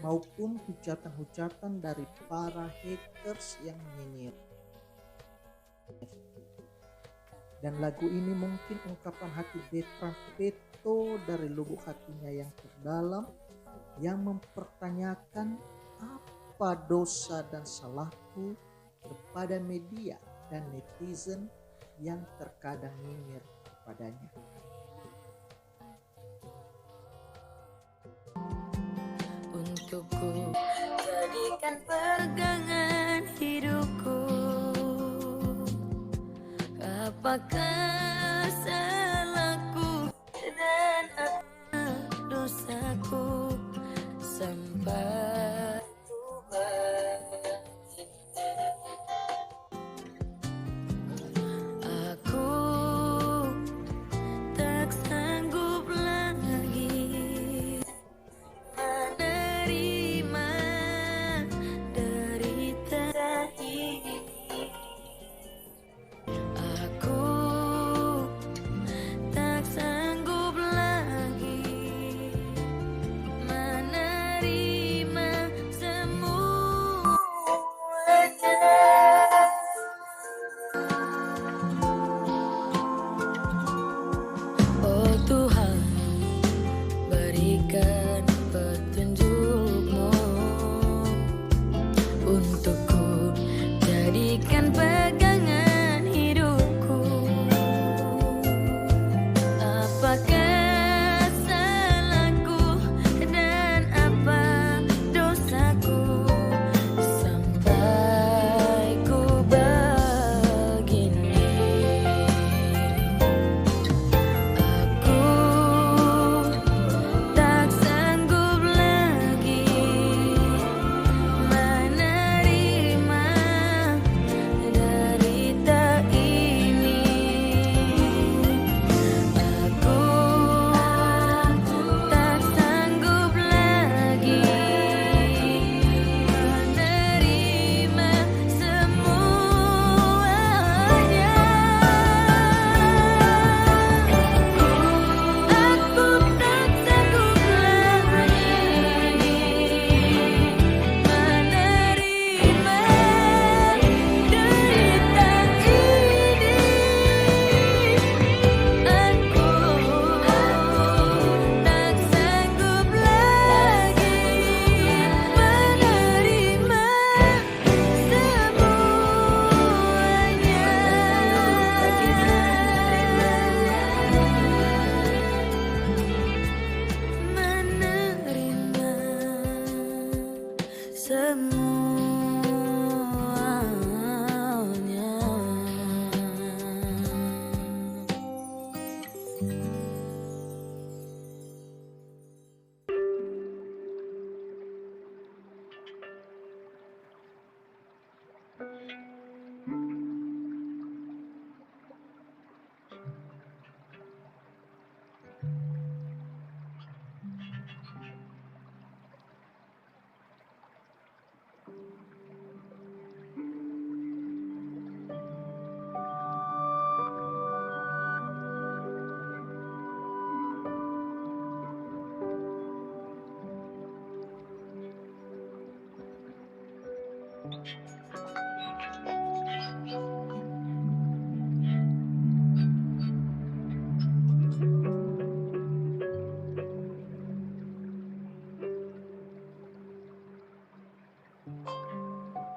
maupun hujatan-hujatan dari para haters yang nyinyir. Dan lagu ini mungkin ungkapan hati Bertrand Peto dari lubuk hatinya yang terdalam, yang mempertanyakan apa dosa dan salahku kepada media dan netizen yang terkadang nyinyir kepadanya. Untukku jadikan pegangan hidupku, apakah salahku dan apa dosaku sampai ku begini. Aku tak sanggup lagi menerima derita ini. Aku tak sanggup lagi menerima semuanya. Oh Tuhan, berikan petunjuk-Mu untukku, jadikan pegangan hidupku. Apakah salahku dan apa dosaku sampai ku begini. Aku tak sanggup lagi menerima derita ini. Aku tak sanggup lagi menerima semuanya. Aku tak sanggup lagi menerima derita ini. Aku tak sanggup lagi menerima semuanya.